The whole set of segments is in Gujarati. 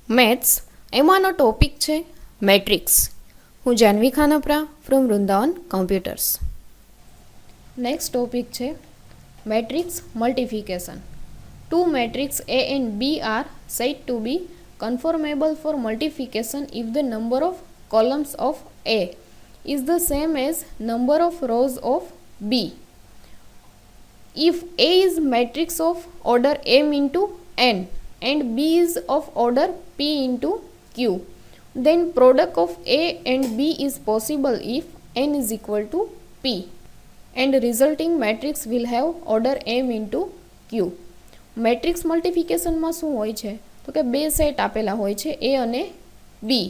મેથ્સ એમાંનો ટોપિક છે મેટ્રિક્સ. હું Janvi Khanpara from Vrindavan computers. Next topic છે matrix multiplication. Two matrix A and B are said to be conformable for multiplication if the number of columns of A is the same as number of rows of B. If A is matrix of order m into n and B is of order p into q, then product of A and B is possible if n is equal to p and resulting matrix will have order m into q. Matrix મલ્ટિફિકેશનમાં શું હોય છે તો કે બે સેટ આપેલા હોય છે એ અને બી.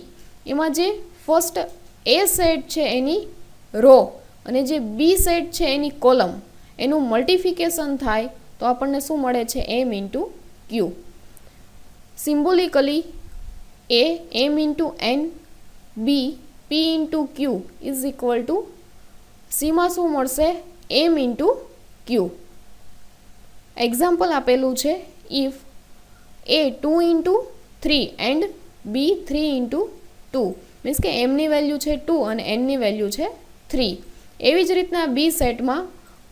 એમાં જે ફર્સ્ટ એ સેટ છે એની રો અને જે બી સેટ છે એની કોલમ એનું મલ્ટિફિકેશન થાય તો આપણને શું મળે છે m into q. Symbolically A m into n, B p into q is equal to સીમાં શું મળશે એમ ઇન્ટુ ક્યુ. એક્ઝામ્પલ આપેલું છે if A 2 into 3 and B 3 into 2 means કે એમની વેલ્યુ છે 2 અને એનની વેલ્યુ છે 3. એવી જ રીતના બી સેટમાં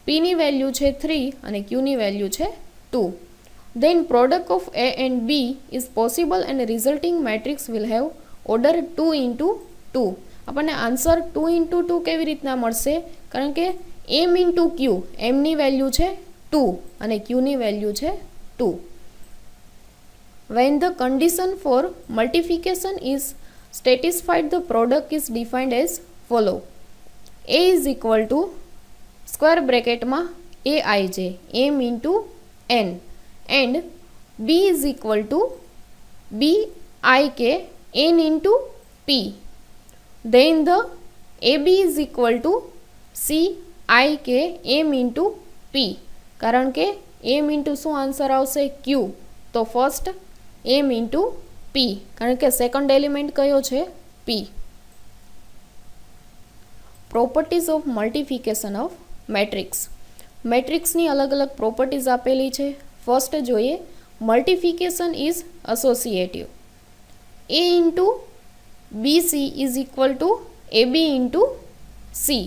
પીની વેલ્યુ છે 3 અને ક્યુની વેલ્યુ છે 2. Then product of A and B is possible and resulting matrix will have order 2 into 2. આપણને આન્સર 2 ઇન્ટુ 2 કેવી રીતના મળશે કારણ કે એમ ઇન્ટુ ક્યુ એમની વેલ્યુ છે 2 અને ક્યુની વેલ્યુ છે 2. When the condition for multiplication is satisfied, the product is defined as follow. A is equal to square bracket માં aij m into n and B is equal to bik n into p. Then the AB is equal to cik m into p. કારણ કે એમ ઇન્ટુ શું આન્સર આવશે ક્યુ તો ફર્સ્ટ એમ ઇન્ટુ પી કારણ કે સેકન્ડ એલિમેન્ટ કયો છે p. Properties of multiplication of matrix. મેટ્રિક્સની અલગ અલગ પ્રોપર્ટીઝ આપેલી છે. ફર્સ્ટ જોઈએ multiplication is associative. A into BC is equal to AB into C.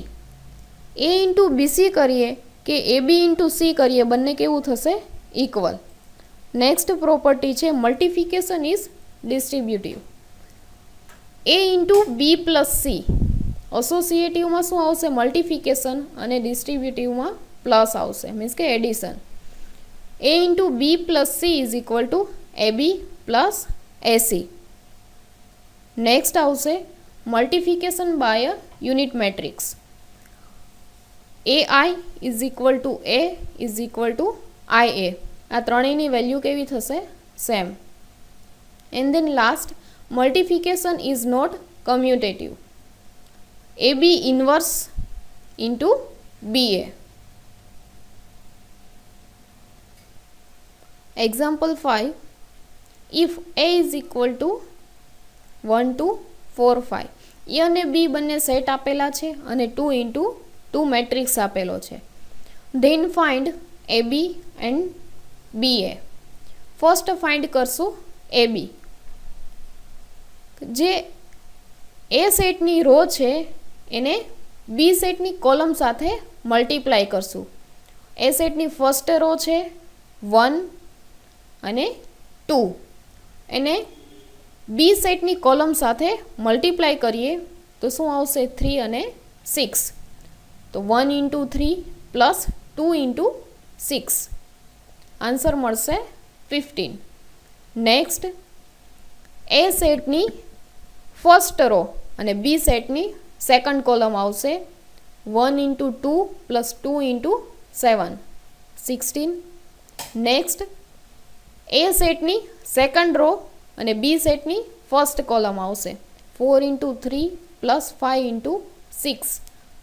A into BC કરીએ કે એ બી ઇન્ટુ સી કરીએ બંને કેવું થશે ઇક્વલ. નેક્સ્ટ પ્રોપર્ટી છે multiplication is distributive. A into B plus C એસોસિએટિવમાં શું આવશે મલ્ટિફિકેશન અને ડિસ્ટ્રીબ્યુટિવમાં પ્લસ આવશે મીન્સ કે addition. A into B plus C is equal to A B plus AC. Next આવશે multiplication by unit matrix. AI is equal to A is equal to IA. આ ત્રણેયની વેલ્યુ કેવી થશે same. And then last multiplication is not commutative. AB inverse into BA. Example 5. If A is equal to 1 2 4 5. A અને બી બંને સેટ આપેલા છે અને 2 ઇન્ટુ 2 મેટ્રિક્સ આપેલો છે. Then find A B and B A. First find કરશું એ બી. જે એ સેટની રો છે એને બી સેટની કોલમ સાથે મલ્ટીપ્લાય કરશું. એ સેટની ફર્સ્ટ રો છે 1 અને 2 એને બી સેટની કોલમ સાથે મલ્ટીપ્લાય કરીએ તો શું આવશે 3 અને 6. તો 1 ઇન્ટુ 3 પ્લસ 2 ઇન્ટુ 6 આન્સર મળશે 15. નેક્સ્ટ એ સેટની ફર્સ્ટ રો અને બી સેટની સેકન્ડ કોલમ આવશે 1 into 2 plus 2 into 7 16. Next A સેટની સેકન્ડ રો અને બી સેટની ફર્સ્ટ કોલમ આવશે 4 ઇન્ટુ 3 પ્લસ 5 ઇન્ટુ 6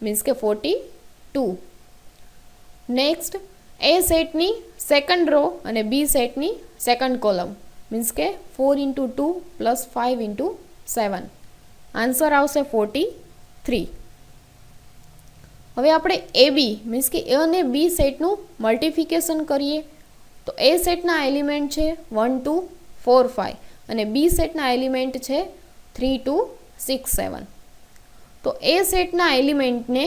મીન્સ કે 42. નેક્સ્ટ એ સેટની સેકન્ડ રો અને બી સેટની સેકન્ડ કોલમ મીન્સ કે 4 ઇન્ટુ 2 પ્લસ 5 ઇન્ટુ 7 આન્સર આવશે 43. હવે આપણે એ બી મીન્સ કે એ અને બી સેટનું મલ્ટિફિકેશન કરીએ તો એ સેટના એલિમેન્ટ છે 1 2 4 5 અને બી સેટના એલિમેન્ટ છે 3 2 6 7. તો એ સેટના એલિમેન્ટને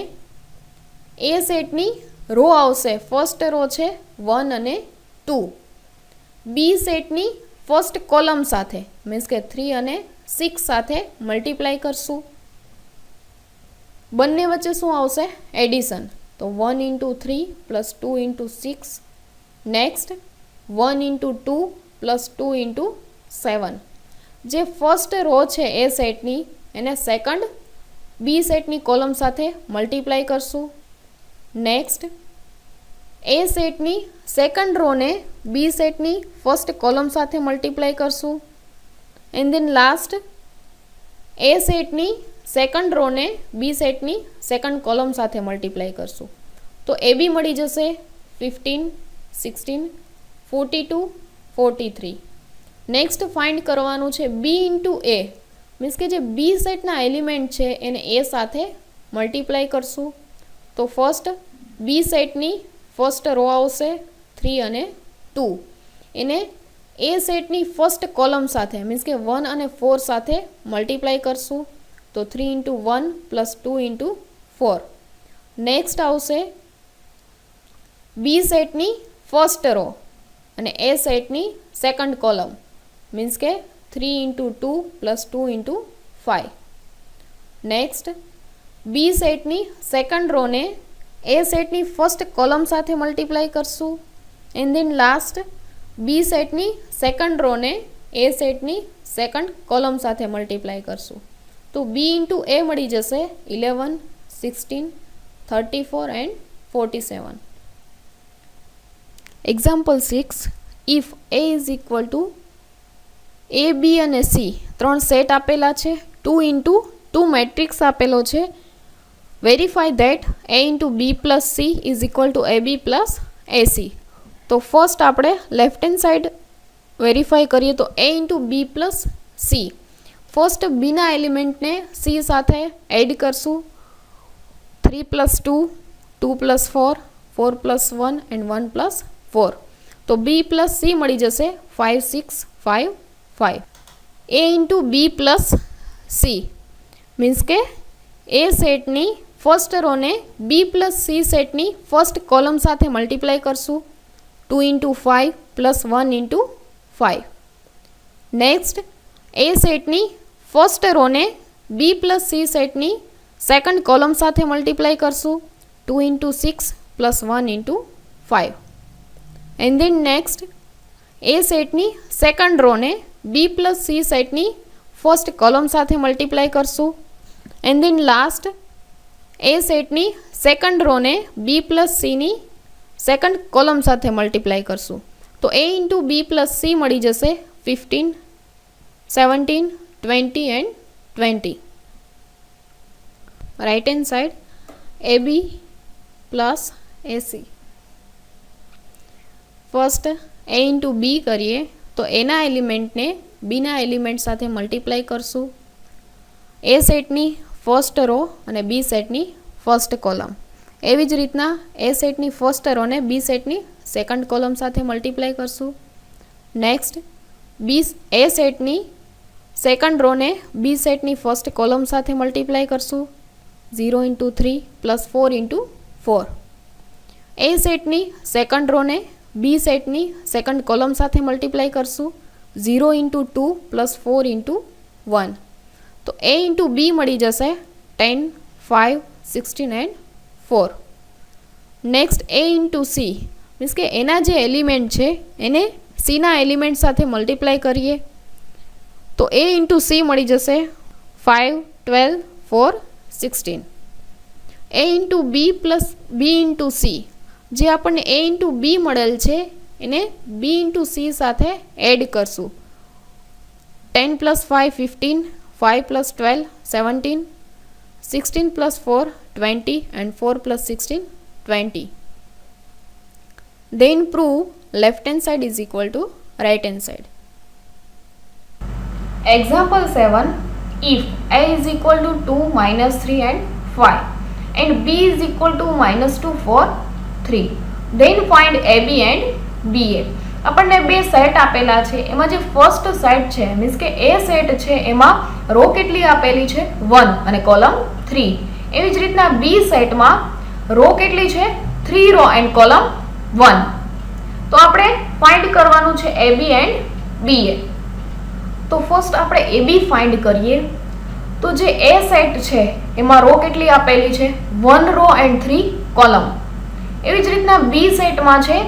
એ સેટની રો આવશે, ફર્સ્ટ રો છે 1 અને 2. બી સેટની ફર્સ્ટ કોલમ સાથે મીન્સ કે 3 અને 6 સાથે મલ્ટીપ્લાય કરશું. બંને વચ્ચે શું આવશે? એડિશન. તો 1 into 3 plus 2 into 6. Next 1 into 2 plus 2 into 7. જે ફર્સ્ટ રો છે એ સેટની એને સેકન્ડ બી સેટની કોલમ સાથે મલ્ટીપ્લાય કરશું. નેક્સ્ટ એ સેટની સેકન્ડ રોને બી સેટની ફર્સ્ટ કોલમ સાથે મલ્ટીપ્લાય કરશું. એન્ડ ધેન લાસ્ટ એ સેટની સેકન્ડ રોને બી સેટની સેકન્ડ કોલમ સાથે મલ્ટીપ્લાય કરશું. તો એ બી મળી જશે 15 16 42 43. નેક્સ્ટ ફાઇન્ડ કરવાનું છે બી ઇન્ટુ એ મીન્સ કે જે બી સેટના એલિમેન્ટ છે એને એ સાથે મલ્ટીપ્લાય કરશું. તો ફર્સ્ટ બી સેટની ફર્સ્ટ રો આવશે 3 અને 2. એને એ સેટની ફર્સ્ટ કોલમ સાથે મીન્સ કે 1 અને 4 સાથે મલ્ટીપ્લાય કરશું. તો 3 ઇન્ટુ 1 પ્લસ 2 ઇન્ટુ 4. નેક્સ્ટ આવશે બી સેટની ફર્સ્ટ રો અને એ સેટની સેકન્ડ કોલમ મીન્સ કે 3 into 2 plus 2 into 5. Next B સેટની સેકન્ડ રોને એ સેટની ફર્સ્ટ કોલમ સાથે મલ્ટીપ્લાય કરશું. એન્ડ ધેન લાસ્ટ બી સેટની સેકન્ડ રોને એ સેટની સેકન્ડ કોલમ સાથે મલ્ટીપ્લાય કરશું. તો બી ઇન્ટુ એ મળી જશે 11 16 34 and 47. Example 6. If A is equal to A B અને સી ત્રણ સેટ આપેલા છે, 2 ઇન્ટુ 2 મેટ્રિક્સ આપેલો છે. Verify that A into B plus C is equal to A B plus A C. તો ફર્સ્ટ આપણે લેફ્ટ હેન્ડ સાઈડ વેરીફાઈ કરીએ તો A into B plus C. First બીના એલિમેન્ટને સી સાથે એડ કરશું. 3 plus 2 2 plus 4 4 plus 1 and 1 plus 4. તો બી પ્લસ સી મળી જશે 5 6 5 5. A into B plus C means કે એ સેટની ફર્સ્ટ રોને બી પ્લસ સી સેટની ફર્સ્ટ કોલમ સાથે મલ્ટીપ્લાય કરશું. 2 into 5 plus 1 into 5. Next A સેટની ફર્સ્ટ રોને બી પ્લસ સી સેટની સેકન્ડ કોલમ સાથે મલ્ટીપ્લાય કરશું. 2 into 6 plus 1 into 5. And then next A સેટની સેકન્ડ રોને બી પ્લસ સી સેટની ફર્સ્ટ કોલમ સાથે મલ્ટીપ્લાય કરશું. એન્ડ ધેન લાસ્ટ એ સેટની સેકન્ડ રોને બી પ્લસ સીની સેકન્ડ કોલમ સાથે મલ્ટીપ્લાય કરશું. તો A into B plus C મળી જશે 15 17 20 એન્ડ 20. Right hand side A B plus A C. First A into B કરીએ તો એના એલિમેન્ટને બીના એલિમેન્ટ સાથે મલ્ટીપ્લાય કરશું. એ સેટની ફર્સ્ટ રો અને બી સેટની ફર્સ્ટ કોલમ. એવી જ રીતના એ સેટની ફર્સ્ટ રોને બી સેટની સેકન્ડ કોલમ સાથે મલ્ટીપ્લાય કરશું. નેક્સ્ટ એ સેટની સેકન્ડ રોને બી સેટની ફર્સ્ટ કોલમ સાથે મલ્ટીપ્લાય કરશું. 0 ઇન્ટુ 3 પ્લસ 4 ઇન્ટુ 4. એ સેટની સેકન્ડ રોને બી સેટની સેકન્ડ કોલમ સાથે મલ્ટીપ્લાય કરશું. 0 ઇન્ટુ 2 પ્લસ 4 ઇન્ટુ 1. તો એ ઇન્ટુ બી મળી જશે 10 5 16 and 4. Next A into C means કે એના જે એલિમેન્ટ છે એને સીના એલિમેન્ટ સાથે મલ્ટીપ્લાય કરીએ તો એ ઇન્ટુ સી મળી જશે 5 12 4 16. એ ઇન્ટુ બી પ્લસ બી ઇન્ટુ સી જે આપણને એ ઇન્ટુ બી મળેલ છે એને બી ઇન્ટુ સી સાથે એડ કરશું. 10 plus 5 15 5 plus 12 17 16 plus 4 20 and 4 plus 16 20. Then prove left hand side is equal to right hand side. Example 7. If a is equal to 2 minus 3 and 5 and b is equal to minus 2 4 3, then find ab and ba. આપણને બે સેટ આપેલા છે, એમાં જે ફર્સ્ટ સેટ છે મીન્સ કે એ સેટ છે એમાં રો કેટલી આપેલી છે 1 અને કોલમ 3. એવી જ રીતના બી સેટમાં રો કેટલી છે 3 રો એન્ડ કોલમ 1. તો આપણે ફાઇન્ડ કરવાનું છે AB એન્ડ BA. તો ફર્સ્ટ આપણે AB ફાઇન્ડ કરીએ. તો જે એ સેટ છે એમાં રો કેટલી આપેલી છે 1 રો એન્ડ 3 કોલમ. એવી જ રીતના બી સેટમાં છે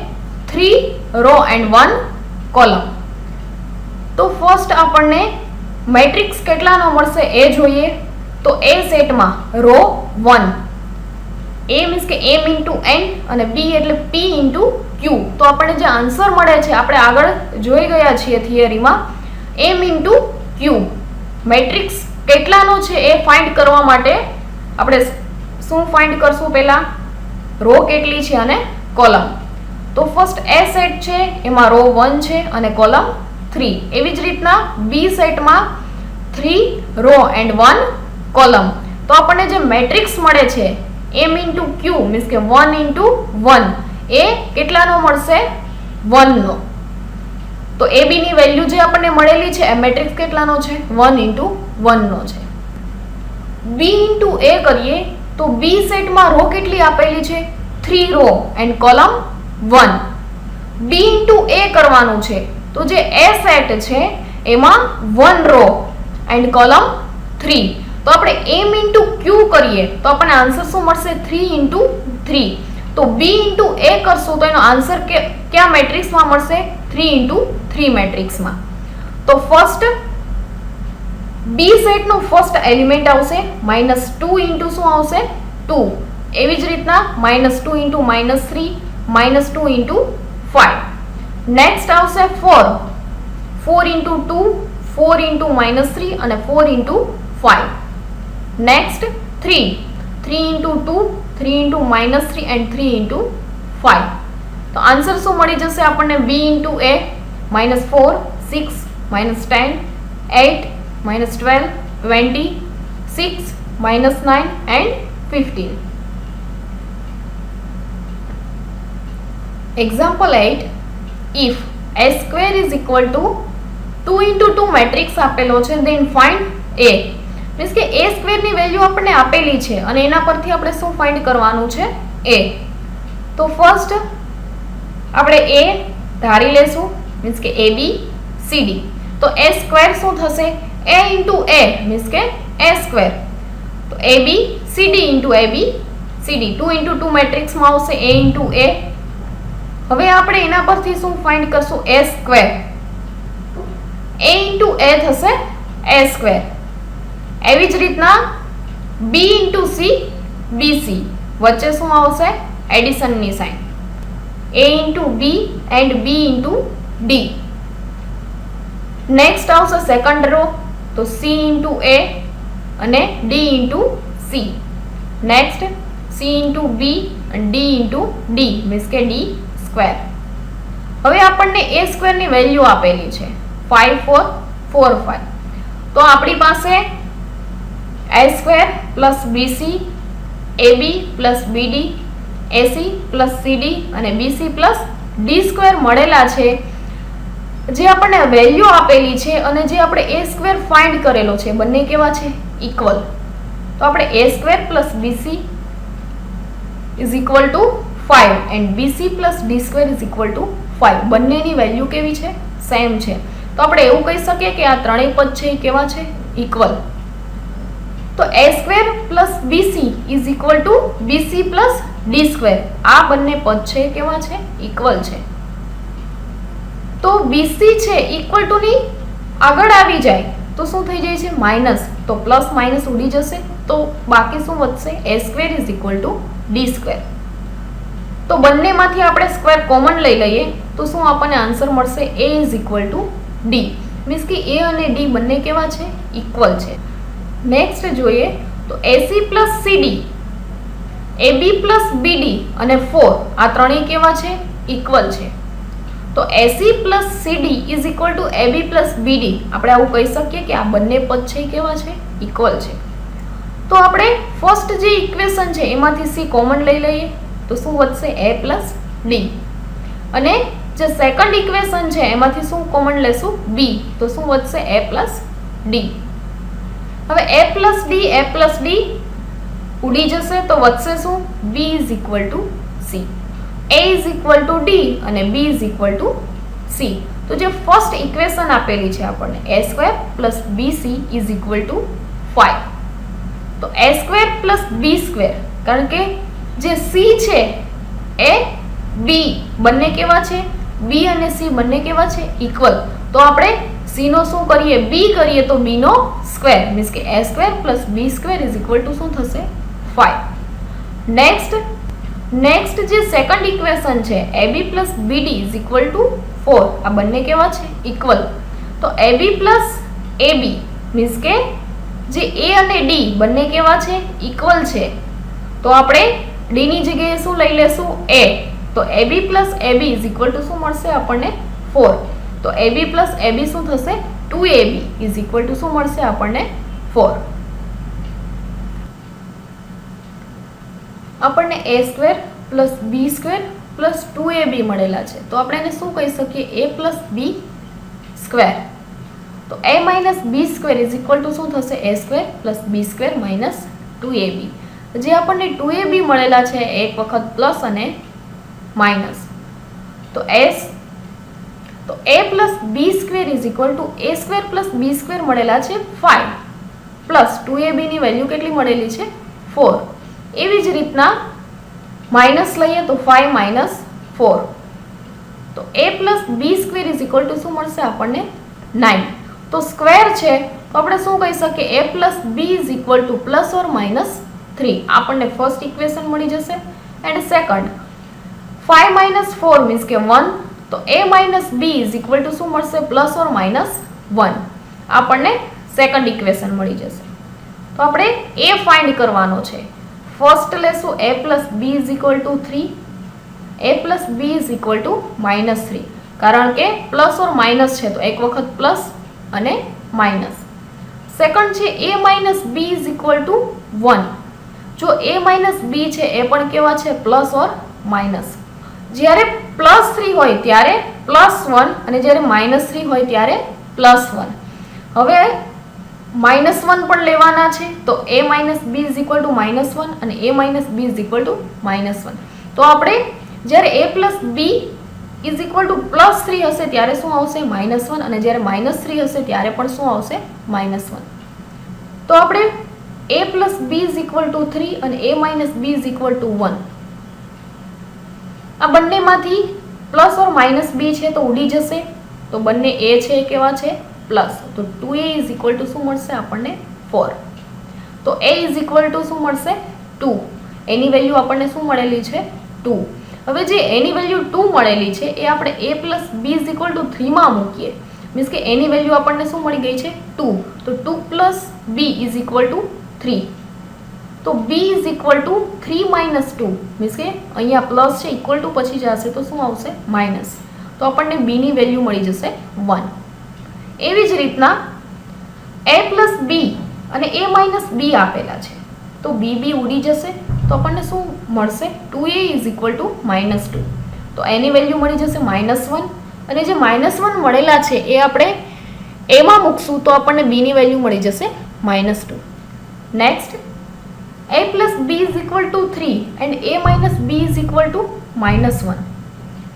3 રો એન્ડ 1 કોલમ. તો ફર્સ્ટ આપણને મેટ્રિક્સ કેટલાનો મળશે એ જોઈએ. તો એ સેટમાં રો 1, એ મીન્સ કે m ઇન્ટુ n અને b એટલે p ઇન્ટુ q. તો આપણને જે આન્સર મળે છે આપણે આગળ જોઈ ગયા છીએ થિયરીમાં m ઇન્ટુ q. મેટ્રિક્સ કેટલાનો છે એ ફાઇન્ડ કરવા માટે આપણે શું ફાઇન્ડ કરશું? પહેલા રો કેટલી છે અને કોલમ. તો ફર્સ્ટ એ સેટ છે એમાં રો 1 છે અને કોલમ 3. એવી જ રીતના બી સેટમાં 3 રો એન્ડ 1 કોલમ. તો આપણને જે મેટ્રિક્સ મળે છે m ઇન્ટુ q મીન્સ કે 1 ઇન્ટુ 1 એ કેટલાનો મળશે 1 નો. તો AB ની વેલ્યુ જે આપણને મળેલી છે એ મેટ્રિક્સ કેટલાનો છે 1 ઇન્ટુ 1 નો છે. B ઇન્ટુ A કરીએ તો બી સેટમાં રો કેટલી આપેલી છે 3 raw and column 1. B into A કરવાનું છે. તો જે A સેટ છે એમાં 1 રો એન્ડ કોલમ 3. તો આપણે m ઇન્ટુ q કરીએ તો આપણને આન્સર શું મળશે 3 ઇન્ટુ 3. તો B ઇન્ટુ A કરશું તો એનો આન્સર કયા મેટ્રિક્સમાં મળશે 3 ઇન્ટુ 3 મેટ્રિક્સમાં. તો ફર્સ્ટ બી સેટનું ફર્સ્ટ એલિમેન્ટ આવશે -2 ઇન્ટુ શું આવશે 2. એવી જ રીતના -2 ઇન્ટુ -3 -2 ઇન્ટુ 5. નેક્સ્ટ આવશે 4, 4 ઇન્ટુ 2, 4 ઇન્ટુ -3 અને 4 into 5. Next 3, 3 into 2, 3 into -3 and 3 into 5. તો આન્સર શું મળી જશે આપણને B into A -4, 6, -10, 8, -12, 20, 6, -9 and 15. Example 8. If A square is equal to 2 into 2 matrix આપેલો છે then find A. મીન્સ કે A સ્ક્વેર ની વેલ્યુ આપણને આપેલી છે અને એના પરથી આપણે શું ફાઇન્ડ કરવાનું છે A. તો ફર્સ્ટ આપણે A ધારી લેશું મીન્સ કે AB CD. તો A સ્ક્વેર શું થશે A ઇન્ટુ A મીન્સ કે A સ્ક્વેર. તો AB CD into AB CD 2 into 2 મેટ્રિક્સમાં આવશે A ઇન્ટુ A. હવે આપણે એના પરથી શું ફાઇન્ડ કરશું A square. A into A થશે A સ્ક્વેર. એવી જ રીતના B ઇન્ટુ C BC વચ્ચે શું આવશે એડિશનની sign. A into B and B into D. Next આવશે સેકન્ડ રો તો C ઇન્ટુ A અને D into C. Next C into B અને D ઇન્ટુ D મીન્સ કે D સ્ક્વેર. હવે આપણને A સ્ક્વેરની વેલ્યુ આપેલી છે 5 4 4 5. તો આપણી પાસે A square plus BC AB plus BD AC plus CD અને BC પ્લસ D સ્ક્વેર મળેલા છે. જે આપણને વેલ્યુ આપેલી છે અને જે આપણે A સ્ક્વેર ફાઇન્ડ કરેલો છે બંને કેવા છે ઇક્વલ. તો આપણે A square plus BC is equal two 5 and BC plus D square is equal two 5. બંનેની વેલ્યુ કેવી છે સેમ છે. તો આપણે એવું કહી શકીએ કે આ ત્રણેય પદ છે એ કેવા છે ઇક્વલ. તો A square plus BC is equal two BC plus D square. આ બંને પદ છે કેવા છે ઇક્વલ છે. તો BC છે ઇક્વલ ટુ ની આગળ આવી જાય તો શું થઈ જાય છે માઇનસ. તો પ્લસ માઇનસ ઉડી જશે તો બાકી શું વધશે A square is equal two D square. તો બંનેમાંથી આપણે સ્ક્વેર કોમન લઈ લઈએ તો શું આપણને આન્સર મળશે A is equal two D. Means કે A અને D બંને કેવા છે ઇક્વલ છે. નેક્સ્ટ જોઈએ તો AC plus CD AB plus BD અને 4 આ ત્રણેય કેવા છે ઇક્વલ છે. તો AC plus CD is equal two AB plus BD. આપણે આવું કહી શકીએ કે આ બંને પદ છે કેવા છે ઇક્વલ છે. તો આપણે ફર્સ્ટ જે ઇક્વેશન છે એમાંથી C કોમન લઈ લઈએ તો શું વધશે A પ્લસ D અને જે સેકન્ડ ઇક્વેશન છે એમાંથી શું કોમન લેશું? b, તો શું વધશે? a plus d. હવે a પ્લસ d ઉડી જશે તો વધશે શું? b is equal two c. a is equal two d અને b is equal two c. તો જે ફર્સ્ટ ઇક્વેશન આપેલી છે આપણને a² plus bc is equal two 5. તો a² પ્લસ b², કારણ કે જે c છે એ b બંને કેવા છે? b અને c બંને કેવા છે? ઇક્વલ. તો આપણે c નો શું કરીએ? b કરીએ તો b નો સ્ક્વેર, મીન્સ કે a² plus b² is equal two શું થશે? 5. નેક્સ્ટ જે સેકન્ડ ઇક્વેશન છે ab plus bd is equal two 4. આ બંને કેવા છે? ઇક્વલ. તો ab પ્લસ ab મીન્સ કે જે a અને d બંને કેવા છે? ઇક્વલ છે. તો આપણે d ની જગ્યાએ શું લઈ લેશું? a. તો ab plus ab is equal two શું મળશે આપણને? 4. તો ab પ્લસ ab શું થશે? 2ab ઇઝ ઇક્વલ ટુ શું મળશે આપણને? 4. આપણને a² plus b² plus 2ab મળેલા છે, તો આપણે એને શું કહી શકીએ? a plus b². તો a minus b² is equal two શું થશે? a² plus b² minus 2ab. જે આપણને 2ab મળેલા છે એક વખત પ્લસ અને માઇનસ, તો a plus b² is equal two a² plus b² મળેલા છે 5 પ્લસ 2ab ની વેલ્યુ કેટલી મળેલી છે? 4. એવી જ રીતના માઇનસ લઈએ તો 5 માઇનસ 4. તો a plus b² is equal two શું મળશે આપણને? 9. તો સ્ક્વેર છે તો આપણે શું કહી શકીએ? a plus b is equal two plus or minus 3. આપણને ફર્સ્ટ ઇક્વેશન મળી જશે. એન્ડ સેકન્ડ 5 માઇનસ 4 મીન્સ કે 1. તો a minus b is equal two શું મળશે? Plus or minus 1. આપણને સેકન્ડ ઇક્વેશન મળી જશે. તો આપણે a ફાઇન્ડ કરવાનો છે. ફર્સ્ટ લેશું a plus b is equal two 3. a plus b is equal two minus 3, કારણ કે પ્લસ ઓર માઇનસ છે તો એક વખત પ્લસ અને માઇનસ. સેકન્ડ છે a minus b is equal two 1. જો a માઇનસ b છે એ પણ કેવા છે? Plus or minus. જ્યારે પ્લસ 3 હોય ત્યારે પ્લસ 1 અને જ્યારે માઇનસ 3 હોય ત્યારે પ્લસ 1. હવે માઇનસ 1 પણ લેવાના છે, તો a minus b is equal two minus 1 અને a minus b is equal two minus 1. તો આપણે જ્યારે a plus b is equal two plus 3 હશે ત્યારે શું આવશે? માઇનસ 1. અને જ્યારે માઇનસ 3 હશે ત્યારે પણ શું આવશે? માઇનસ 1. તો આપણે a plus b is equal two 3 અને a minus b is equal two 1. આ બંનેમાંથી પ્લસ ઓર માઇનસ b છે તો ઉડી જશે. તો બંને a છે કેવા છે? પ્લસ. તો 2a ઇઝ ઇક્વલ ટુ શું મળશે આપણને? 4. તો a ઇઝ ઇક્વલ ટુ શું મળશે? 2. એની વેલ્યુ આપણને શું મળેલી છે? 2. હવે જે એની વેલ્યુ 2 મળેલી છે એ આપણે a plus b is equal two 3 માં મૂકીએ, મીન્સ કે એની વેલ્યુ આપણને શું મળી ગઈ છે? 2. તો 2 plus b is equal two 3. તો b is equal two 3 minus 2, means કે અહીંયા પ્લસ છે ઇક્વલ ટુ પછી જશે તો શું આવશે? માઇનસ. તો આપણને b ની વેલ્યુ મળી જશે 1. એવી જ રીતના a પ્લસ b અને a માઇનસ b આપેલા છે, તો b ઉડી જશે તો આપણને શું મળશે? 2a is equal two minus 2. તો એની વેલ્યુ મળી જશે -1. અને જે -1 મળેલા છે એ આપણે a માં મૂકશું તો આપણને b ની વેલ્યુ મળી જશે -2. Next a plus b is equal two 3 and a minus b is equal two -1.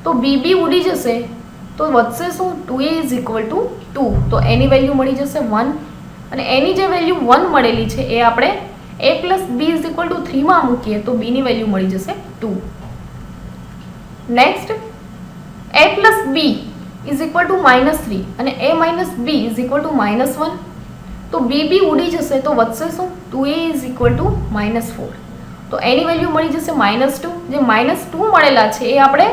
તો b ઉડી જશે તો વધશે શું? 2a is equal two 2. તો એની વેલ્યુ મળી જશે 1. અને એની જે વેલ્યુ 1 મળેલી છે એ આપણે a plus b is equal two 3 માં મૂકીએ તો b ની વેલ્યુ મળી જશે 2. Next a plus b is equal two -3 અને a minus b is equal two -1. તો b ઉડી જશે તો વધશે શું? 2a is equal two -4. તો એની વેલ્યુ મળી જશે -2. જે -2 મળેલા છે એ આપણે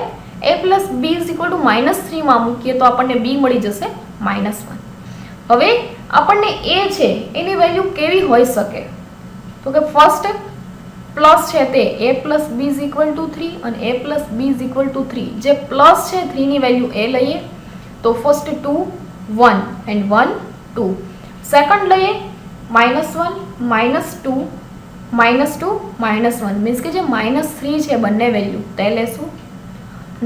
a plus b is equal two -3 માં મૂકીએ તો આપણને b મળી જશે -1. હવે આપણને a છે એની વેલ્યુ કેવી હોઈ શકે? તો કે ફર્સ્ટ પ્લસ છે તે a plus b is equal two 3 અને a plus b is equal two 3. જે પ્લસ છે 3 ની વેલ્યુ a લઈએ તો ફર્સ્ટ 2 1 એન્ડ 1 2. સેકન્ડ લઈએ -1 -2 -2 -1 મીન્સ કે જે -3 છે બંને વેલ્યુ તે લેશું.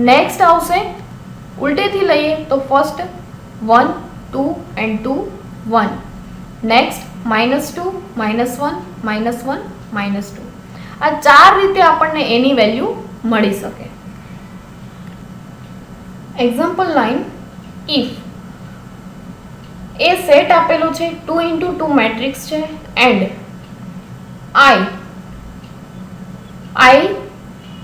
નેક્સ્ટ આવશે ઉલટેથી લઈએ તો ફર્સ્ટ 1 2 એન્ડ 2 1, નેક્સ્ટ -2 -1 -1 -2. આ 4 રીતે આપણને એની વેલ્યુ મળી શકે. એક્ઝામ્પલ 9, ઇફ એ સેટ આપેલો છે 2 into 2 મેટ્રિક્સ છે એન્ડ I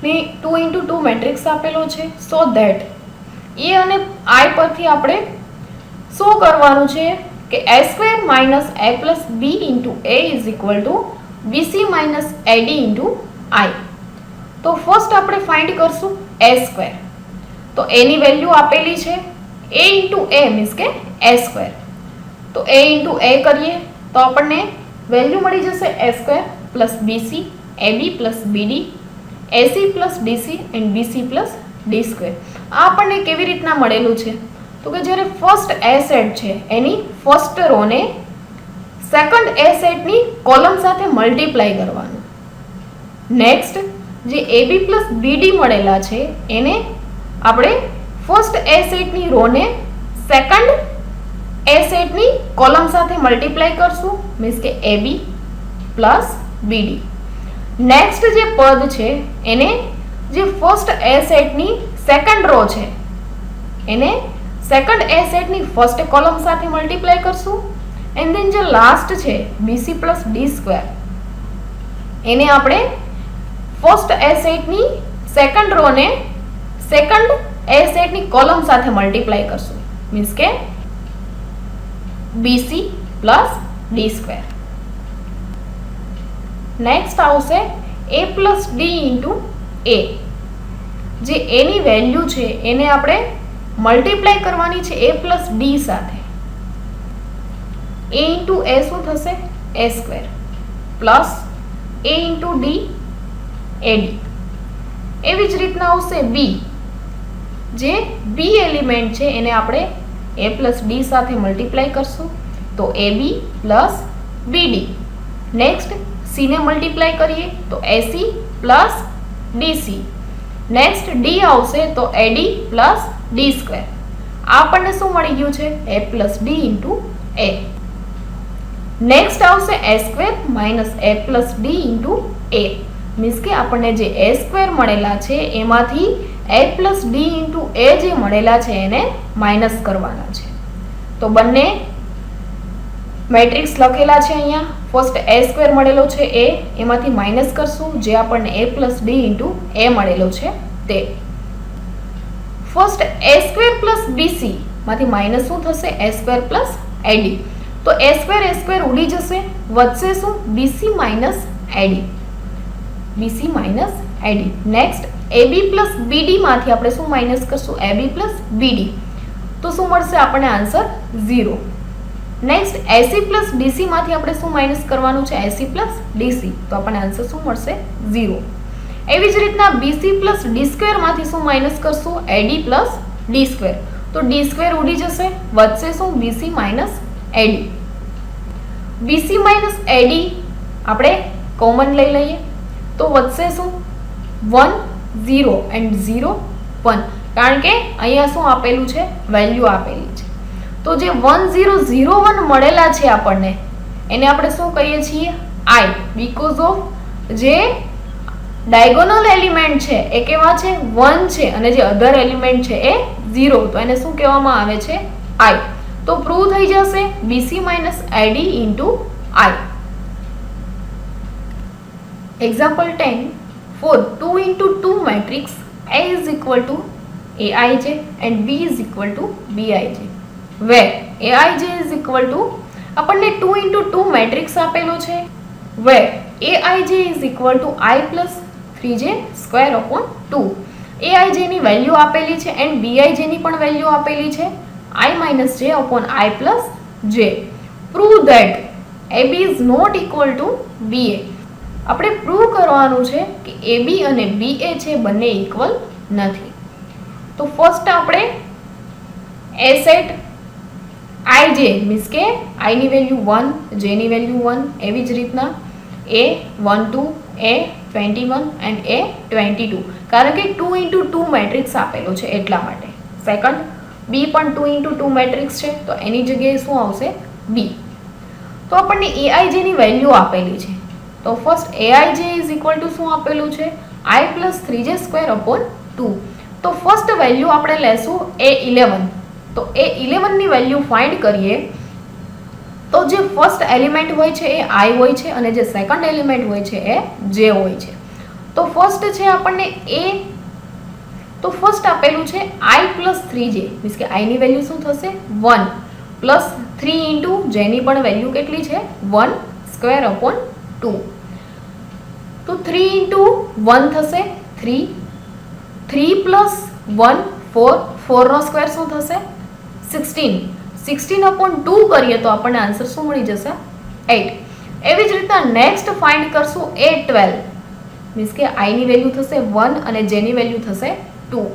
ને 2 into 2 મેટ્રિક્સ આપેલો છે, સો ધેટ એ અને I પરથી આપણે શું કરવાનું છે કે a² - a + b into a is equal to bc - ad into I. તો ફર્સ્ટ આપણે ફાઇન્ડ કરશું a². તો એની વેલ્યુ આપેલી છે a into a મીન્સ કે a². તો a into a કરીએ તો આપણને વેલ્યુ મળી જશે a² + bc ab + bd ac + dc and bc + d². આ આપણને કેવી રીતના મળેલું છે તો કે જ્યારે ફર્સ્ટ એ સેટ છે એની ફર્સ્ટ રોને સેકન્ડ એ સેટની કોલમ સાથે મલ્ટીપ્લાય કરવાનું. નેક્સ્ટ જે ab + bd મળેલા છે એને આપણે ફર્સ્ટ એ સેટની રોને સેકન્ડ એ સેટની કોલમ સાથે મલ્ટીપ્લાય કરશું મીન્સ કે ab + bd. નેક્સ્ટ જે પદ છે એને જે ફર્સ્ટ એ સેટની સેકન્ડ રો છે એને સેકન્ડ એ સેટની ફર્સ્ટ કોલમ સાથે મલ્ટીપ્લાય કરશું. એન્ડ ધેન જે લાસ્ટ છે bc + d² એને આપણે ફર્સ્ટ એ સેટની સેકન્ડ રોને સેકન્ડ એ સેટની કોલમ સાથે મલ્ટીપ્લાય કરશું મીન્સ કે bc + d². નેક્સ્ટ આવશે a + d into a. જે એની વેલ્યુ છે એને આપણે મલ્ટીપ્લાય કરવાની છે a + d સાથે. a into a શું થશે a² plus a into d ad. એવી જ રીતના આવશે b. જે b એલિમેન્ટ છે એને આપણે a + d સાથે મલ્ટીપ્લાય કરશું તો ab + bd. નેક્સ્ટ c ને મલ્ટીપ્લાય કરીએ તો ac + dc. નેક્સ્ટ d આવશે તો ad + d². આ આપણને શું મળી ગયું છે a + d into a. Next આવશે a² - a + d into a means કે આપણને જે a² મળેલા છે એમાંથી a + d into a જે મળેલા છે એને માઇનસ કરવાના છે. તો બંને મેટ્રિક્સ લખેલા છે અહીંયા. ફર્સ્ટ a² મળેલો છે a એમાંથી માઇનસ કરશું જે આપણને a + d into a મળેલો છે તે. ફર્સ્ટ a² + bc માંથી માઇનસ શું થશે a² + ad. તો a² ઉડી જશે, વધશે શું bc - ad. bc - ad. Next ab + bd માંથી આપણે શું માઇનસ કરશું ab + bd. તો શું મળશે આપણને આન્સર 0. નેક્સ્ટ ac + dc માંથી આપણે શું માઇનસ કરવાનું છે ac + dc. તો આપણને આન્સર શું મળશે 0. એવી જ રીતના bc + d² માંથી શું માઇનસ કરશું ad + d². તો d² ઉડી જશે, વધશે શું bc - ad. bc - ad આપણે કોમન લઈ લઈએ તો વધશે શું 1 0 એન્ડ 0 1. કારણ કે અહીંયા શું આપેલું છે વેલ્યુ આપેલી છે. તો જે 1 0 0 1 મળેલા છે આપણને એને આપણે શું કહીએ છીએ I. બીકોઝ ઓફ જે ડાયગોનલ એલિમેન્ટ છે એ કેવા છે 1 છે અને જે અધર એલિમેન્ટ છે એ 0. તો એને શું કહેવામાં આવે છે I. તો પ્રૂવ થઈ જશે bc - ad into I. Example 10, for 2 into 2 matrix A is equal to aij and b is equal to bij, where aij is equal to આપણને 2 into 2 મેટ્રિક્સ આપેલો છે where aij is equal to I plus 3j square upon 2. aij ની વેલ્યુ આપેલી છે and bij ની પણ વેલ્યુ આપેલી છે I minus j upon I plus j. Prove that AB is not equal to BA. આપણે પ્રૂવ કરવાનું છે કે AB અને BA છે બંને ઇક્વલ નથી. તો ફર્સ્ટ આપણે A સેટ IJ મીન્સ કે I ની વેલ્યુ 1, J ની વેલ્યુ 1, એવી જ રીતના A12, A21 and A22 કારણ કે 2 into 2 મેટ્રિક્સ આપેલો છે એટલા માટે. સેકન્ડ બી પણ 2x2 મેટ્રિક્સ છે, તો એની જગ્યાએ શું આવશે? બી. તો આપણને એઆઈજેની વેલ્યુ આપેલી છે, તો ફર્સ્ટ એઆઈજે ઇઝ ઇક્વલ ટુ શું આપેલું છે? i + 3j²/2. તો ફર્સ્ટ વેલ્યુ આપણે લેશું A11. તો A11 ની વેલ્યુ ફાઇન્ડ કરીએ તો જે ફર્સ્ટ એલિમેન્ટ હોય છે એ i હોય છે અને જે સેકન્ડ એલિમેન્ટ હોય છે એ j હોય છે. તો ફર્સ્ટ છે આપણને a, તો ફર્સ્ટ આપેલું છે i + 3j, મીન્સ કે i ની વેલ્યુ શું થશે? 1 પ્લસ 3 ઇન્ટુ j ની પણ વેલ્યુ કેટલી છે? 1/2. તો 3 ઇન્ટુ 1 થશે 3, 3 પ્લસ 1 4, 4 નો સ્ક્વેર શું થશે? 16, 16/2 કરીએ તો આપણને આન્સર શું મળી જશે? 8. એવી જ રીતના નેક્સ્ટ ફાઇન્ડ કરશું A12, મીન્સ કે i ની વેલ્યુ થશે 1 અને j ની વેલ્યુ થશે 2.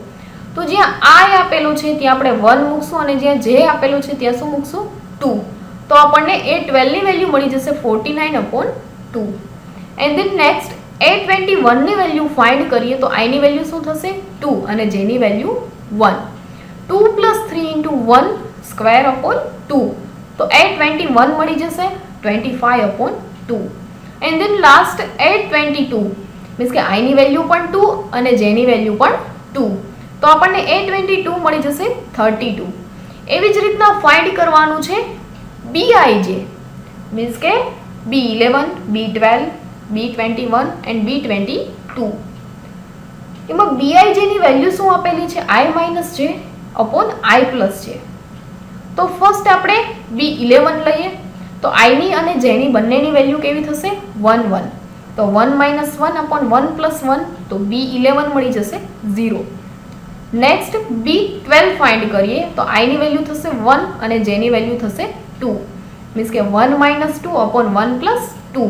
તો જ્યાં i આપેલું છે ત્યાં આપણે 1 મૂકશું અને જ્યાં j આપેલું છે ત્યાં શું મૂકશું? 2. તો આપણને A12 ની વેલ્યુ મળી જશે 49/2. એન્ડ ધેન નેક્સ્ટ A21 ની વેલ્યુ ફાઇન્ડ કરીએ તો i ની વેલ્યુ શું થશે? 2 અને j ની વેલ્યુ 1. 2 + 3 × 1/2. તો A21 મળી જશે 25/2. And then last A22, means કે i ની વેલ્યુ પણ 2 અને j ની વેલ્યુ પણ 2. તો આપણને A22 મળી જશે 32. એવી જ રીતના ફાઇન્ડ કરવાનું છે Bij, મીન્સ કે B11, B12, B21 and B22. એમાં Bij ની વેલ્યુ શું આપેલી છે? i - j/i + j. તો ફર્સ્ટ આપણે B11 લઈએ તો i ની અને j ની બંનેની વેલ્યુ કેવી થશે? 1 1. તો 1 - 1/1 + 1, તો B11 મળી જશે 0. નેક્સ્ટ B12 ફાઇન્ડ કરીએ તો i ની વેલ્યુ થશે 1 અને j ની વેલ્યુ થશે 2, મીન્સ કે 1 - 2/1 + 2.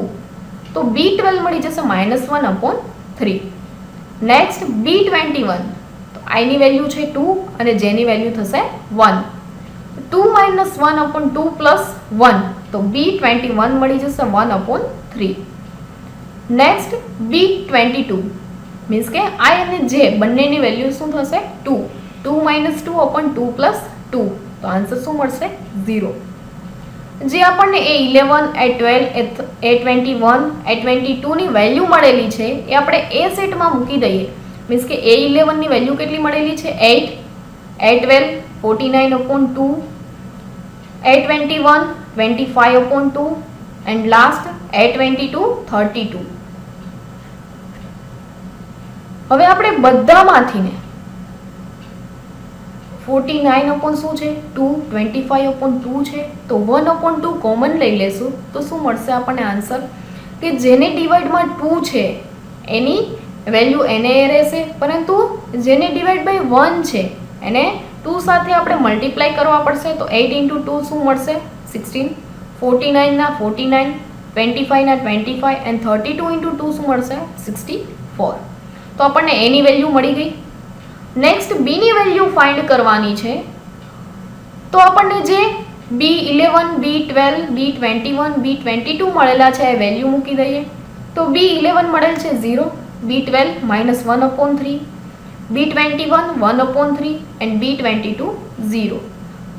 તો B12 મળી જશે -1/3. નેક્સ્ટ B21, તો i ની વેલ્યુ છે 2 અને j ની વેલ્યુ થશે 1. 2 - 1/2 + 1, તો B21 મળી જશે 1/3. નેક્સ્ટ B22, મીન્સ કે i અને j બંનેની વેલ્યુ શું થશે? 2. 2 - 2/2 + 2, તો આન્સર શું મળશે? 0. જે આપણને A11, A12, A21, A22 ની વેલ્યુ મળેલી છે એ આપણે A સેટમાં મૂકી દઈએ, મીન્સ કે A11 ની વેલ્યુ કેટલી મળેલી છે? 8, A12 49/2, A21 25/2 and last A22 32. હવે આપણે બધામાંથીને 49 શું છે? 2, 25/2 છે, તો 1/2 કોમન લઈ લેશું તો શું મળશે આપણને આન્સર? કે જેને ડિવાઇડમાં 2 છે એની વેલ્યુ એને એ રહેશે, પરંતુ જેને ડિવાઇડ બાય 1 છે એને 2 સાથે આપણે મલ્ટીપ્લાય કરવા પડશે. તો 8 × 2 શું મળશે? 16, 49 ના 49, 25 ના 25 એન્ડ 32 × 2 શું મળશે? 64. તો આપણને એની વેલ્યુ મળી ગઈ. નેક્સ્ટ બી ની વેલ્યુ ફાઇન્ડ કરવાની છે, તો આપણને જે B11, B12, B21, B22 મળેલા છે એ વેલ્યુ મૂકી દઈએ. તો B11 મળેલ છે 0, B12 -1/3, B21 1/3 એન્ડ B22 0.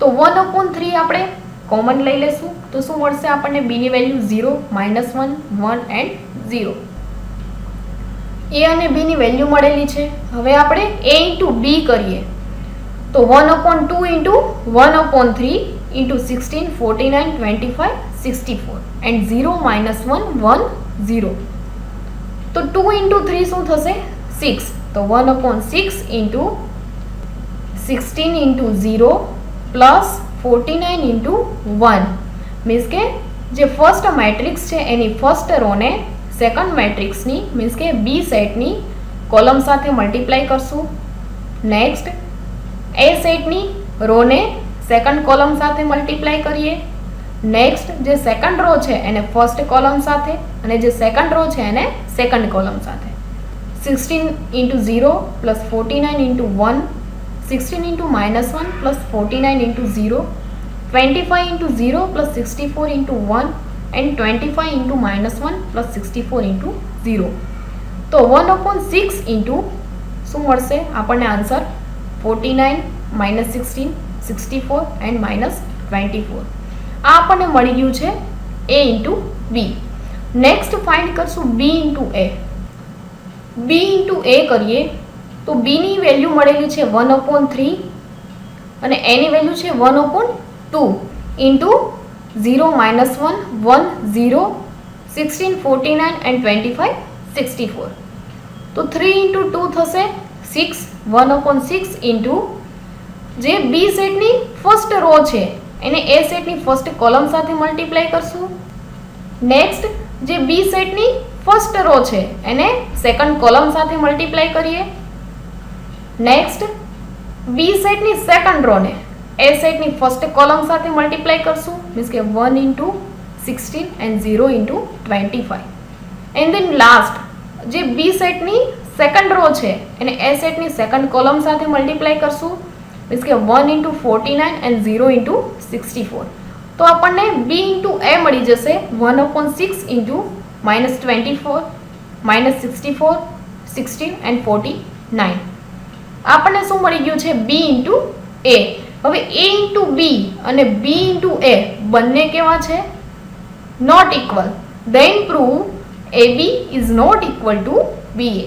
તો 1/3 આપણે કોમન લઈ લેશું તો શું મળશે આપણને? B ની વેલ્યુ 0, -1, 1 એન્ડ 0. a અને b ની વેલ્યુ મળેલી છે. હવે આપણે a × b કરીએ તો 1/2 × 1/3 × 16, 49, 25, 64 એન્ડ 0 - 1 1 0. તો 2 × 3 શું થશે? 6. તો 1/6 × 16 × 0 પ્લસ 49 × 1, મીન્સ કે જે ફર્સ્ટ મેટ્રિક્સ છે એની ફર્સ્ટ રોને સેકન્ડ મેટ્રિક્સની, મીન્સ કે બી સેટની કોલમ સાથે મલ્ટીપ્લાય કરશું. નેક્સ્ટ એ સેટની રોને સેકન્ડ કોલમ સાથે મલ્ટીપ્લાય કરીએ. નેક્સ્ટ જે સેકન્ડ રો છે એને ફર્સ્ટ કોલમ સાથે અને જે સેકન્ડ રો છે એને સેકન્ડ કોલમ સાથે. 16 × 0 plus 49 × 1, 16 × -1 plus 49 × 0, 25 × 0 plus 64 × 1 and 25 × -1 plus 64 × 0. તો 1/6 ઇન્ટુ શું મળશે આપણને આન્સર? 49 -16, 64 એન્ડ -24. આ આપણને મળી ગયું છે a into B. Next find કરશું b into a. b into a કરીએ તો બીની વેલ્યુ મળેલી છે 1/3 અને એની વેલ્યુ છે 1/2 ઇન્ટુ 0, -1, 1, 0, 16, 49 એન્ડ 25, 64. તો 3 ઇન્ટુ 2 થશે 6, 1/6 ઇન્ટુ જે બી સેટની ફર્સ્ટ રો છે એને એ સેટની ફર્સ્ટ કોલમ સાથે મલ્ટીપ્લાય કરશું. નેક્સ્ટ જે બી સેટની ફર્સ્ટ રો છે એને સેકન્ડ કોલમ સાથે મલ્ટીપ્લાય કરીએ. નેક્સ્ટ બી સેટની સેકન્ડ રોને એ સેટની ફર્સ્ટ કોલમ સાથે મલ્ટીપ્લાય કરશું, મીન્સ કે 1 into 16 and 0 into 25. And then last જે બી સેટની સેકન્ડ રો છે એને એ સેટની સેકન્ડ કોલમ સાથે મલ્ટીપ્લાય કરશું, મીન્સ કે 1 ઇન્ટુ 49 એન્ડ 0 ઇન્ટુ 64. તો આપણને બી ઇન્ટુ એ મળી જશે 1/6 ઇન્ટુ -24, -64, 16 એન્ડ 49. આપણને શું મળી ગયું છે બી ઇન્ટુ એ. હવે એ ઇન્ટુ બી અને બી ઇન્ટુ એ બંને કેવા છે? Not equal. Then prove AB is not equal to BA.